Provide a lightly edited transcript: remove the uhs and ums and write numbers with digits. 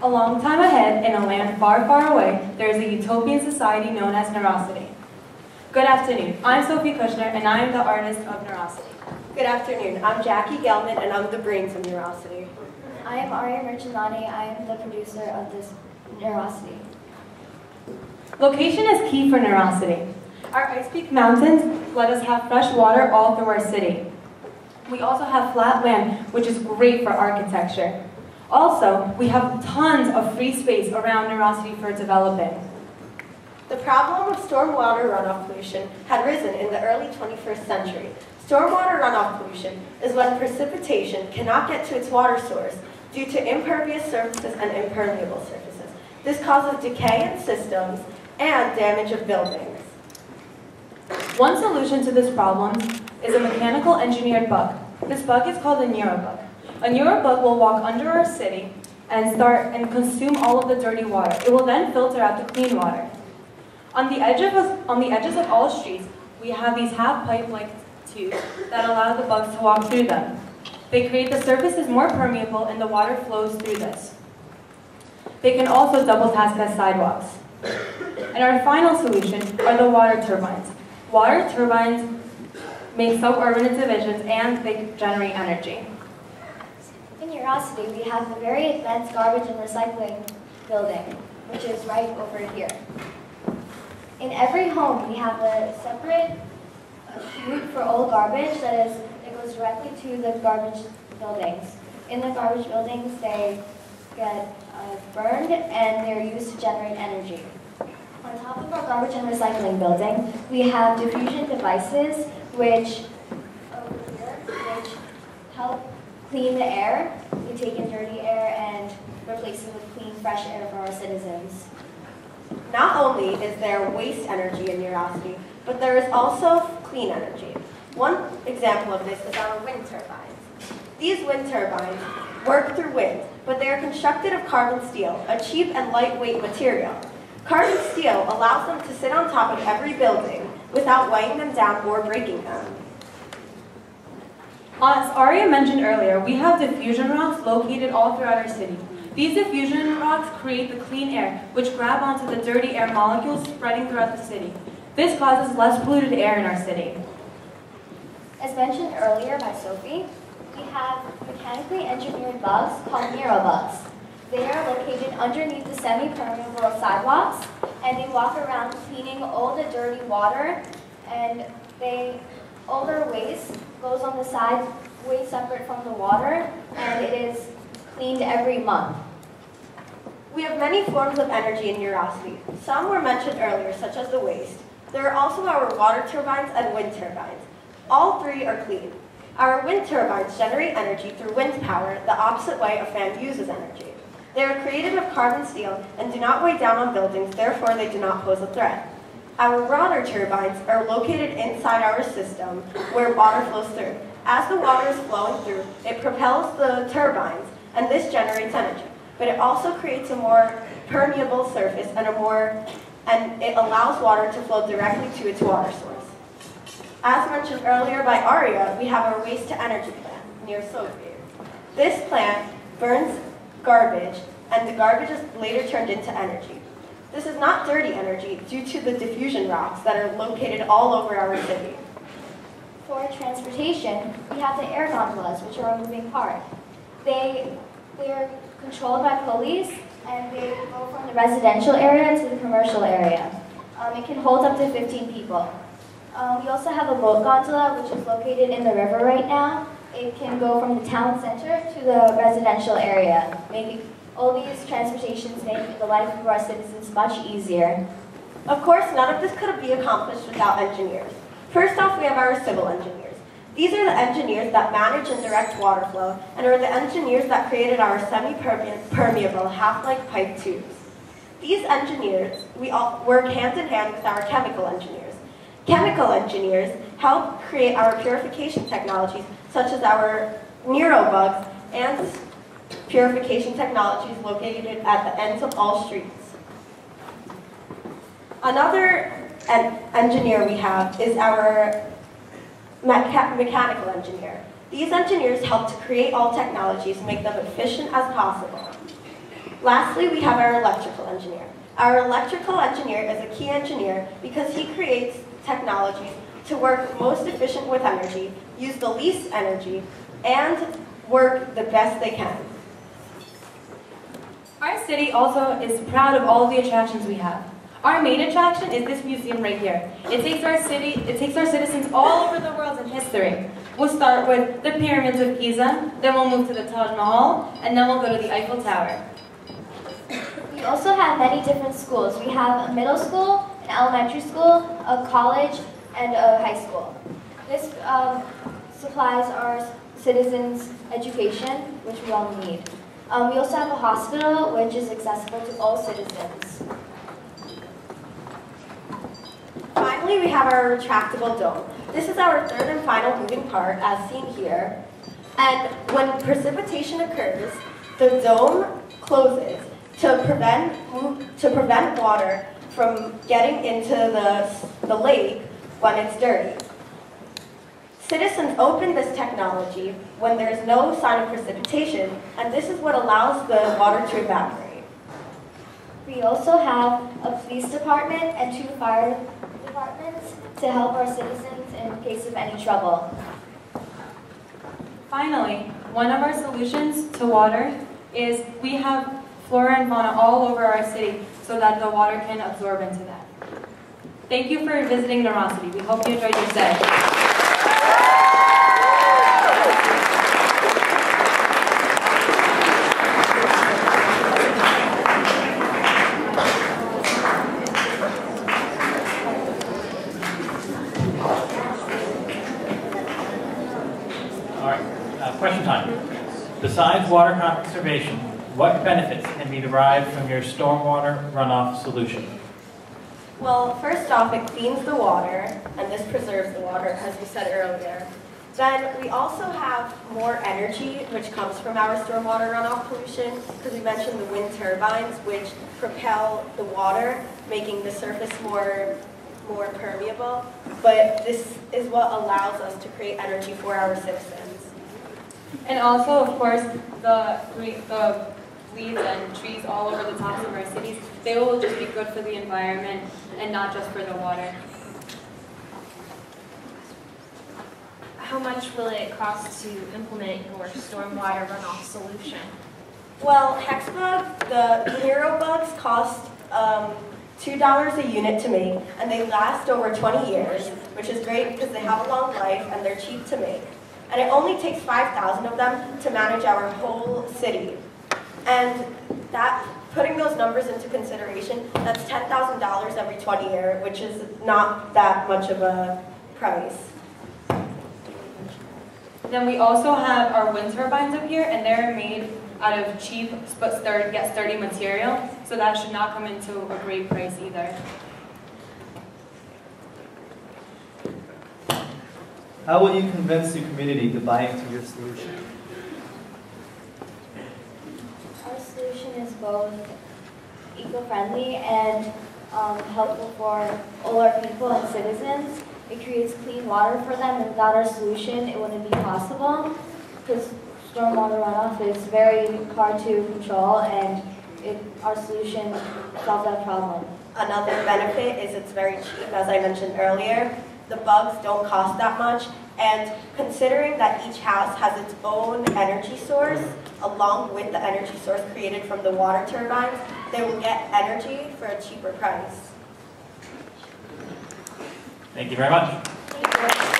A long time ahead, in a land far, far away, there is a utopian society known as NeroCity. Good afternoon. I'm Sophie Kushner, and I am the artist of NeroCity. Good afternoon. I'm Jackie Gelman, and I'm the brains of NeroCity. I am Arya Merchandani. I am the producer of this NeroCity. Location is key for NeroCity. Our Ice Peak Mountains let us have fresh water all through our city. We also have flat land, which is great for architecture. Also, we have tons of free space around NeroCity for developing. The problem of stormwater runoff pollution had risen in the early 21st century. Stormwater runoff pollution is when precipitation cannot get to its water source due to impervious surfaces and impermeable surfaces. This causes decay in systems and damage of buildings. One solution to this problem is a mechanical engineered bug. This bug is called a NeroBug. A NeroBug will walk under our city and consume all of the dirty water. It will then filter out the clean water. On the edges of all streets, we have these half pipe-like tubes that allow the bugs to walk through them. They create the surfaces more permeable and the water flows through this. They can also double task as sidewalks. And our final solution are the water turbines. Water turbines make suburban divisions and they generate energy. In NeroCity, we have a very advanced garbage and recycling building, which is right over here. In every home, we have a separate chute for old garbage that goes directly to the garbage buildings. In the garbage buildings, they get burned and they're used to generate energy. On top of our garbage and recycling building, we have diffusion devices which help clean the air. We take in dirty air and replace it with clean, fresh air for our citizens. Not only is there waste energy in NeroCity, but there is also clean energy. One example of this is our wind turbines. These wind turbines work through wind, but they are constructed of carbon steel, a cheap and lightweight material. Carbon steel allows them to sit on top of every building without weighing them down or breaking them. As Arya mentioned earlier, we have diffusion rocks located all throughout our city. These diffusion rocks create the clean air, which grab onto the dirty air molecules spreading throughout the city. This causes less polluted air in our city. As mentioned earlier by Sophie, we have mechanically engineered bugs called NeroBugs. They are located underneath the semi-permeable sidewalks, and they walk around cleaning all the dirty water, and all their waste goes on the side way separate from the water, and it is cleaned every month. We have many forms of energy in NeroCity. Some were mentioned earlier, such as the waste. There are also our water turbines and wind turbines. All three are clean. Our wind turbines generate energy through wind power, the opposite way a fan uses energy. They are created of carbon steel and do not weigh down on buildings, therefore they do not pose a threat. Our water turbines are located inside our system where water flows through. As the water is flowing through, it propels the turbines, and this generates energy. But it also creates a more permeable surface and it allows water to flow directly to its water source. As mentioned earlier by Arya, we have our waste-to-energy plant near Sophie. This plant burns garbage, and the garbage is later turned into energy. This is not dirty energy due to the diffusion rocks that are located all over our city. For transportation, we have the air gondolas, which are a moving part. They are controlled by police, and they go from the residential area to the commercial area. It can hold up to 15 people. We also have a boat gondola, which is located in the river right now. It can go from the town center to the residential area. All these transportations make the life of our citizens much easier. Of course, none of this could be accomplished without engineers. First off, we have our civil engineers. These are the engineers that manage and direct water flow, and are the engineers that created our semi-permeable half-like pipe tubes. These engineers, we all work hand in hand with our chemical engineers. Chemical engineers help create our purification technologies, such as our NeroBugs and purification technologies located at the ends of all streets. Another engineer we have is our mechanical engineer. These engineers help to create all technologies and make them efficient as possible. Lastly, we have our electrical engineer. Our electrical engineer is a key engineer because he creates technologies to work most efficient with energy, use the least energy, and work the best they can. Our city also is proud of all the attractions we have. Our main attraction is this museum right here. It takes our citizens all over the world in history. We'll start with the pyramids of Giza, then we'll move to the Taj Mahal, and then we'll go to the Eiffel Tower. We also have many different schools. We have a middle school, an elementary school, a college, and a high school. This supplies our citizens education, which we all need. We also have a hospital, which is accessible to all citizens. Finally, we have our retractable dome. This is our third and final moving part, as seen here. And when precipitation occurs, the dome closes to prevent water from getting into the lake when it's dirty. Citizens open this technology when there's no sign of precipitation, and this is what allows the water to evaporate. We also have a police department and 2 fire departments to help our citizens in case of any trouble. Finally, one of our solutions to water is we have flora and fauna all over our city so that the water can absorb into that. Thank you for visiting NeroCity. We hope you enjoyed your stay. Question time. Besides water conservation, what benefits can be derived from your stormwater runoff solution? Well, first off, it cleans the water, and this preserves the water, as we said earlier. Then we also have more energy, which comes from our stormwater runoff pollution, because we mentioned the wind turbines, which propel the water, making the surface more permeable. But this is what allows us to create energy for our citizens. And also, of course, the leaves and trees all over the tops of our cities, they will just be good for the environment and not just for the water. How much will it cost to implement your stormwater runoff solution? Well, Hexbug, the NeroBugs cost $2 a unit to make, and they last over 20 years, which is great because they have a long life and they're cheap to make. And it only takes 5,000 of them to manage our whole city. And that, putting those numbers into consideration, that's $10,000 every 20 years, which is not that much of a price. Then we also have our wind turbines up here, and they're made out of cheap but sturdy material, so that should not come into a great price either. How will you convince the community to buy into your solution? Our solution is both eco-friendly and helpful for all our people and citizens. It creates clean water for them, and without our solution, it wouldn't be possible because stormwater runoff is very hard to control, and our solution solves that problem. Another benefit is it's very cheap, as I mentioned earlier. The bugs don't cost that much, and considering that each house has its own energy source, along with the energy source created from the water turbines, they will get energy for a cheaper price. Thank you very much. Thank you.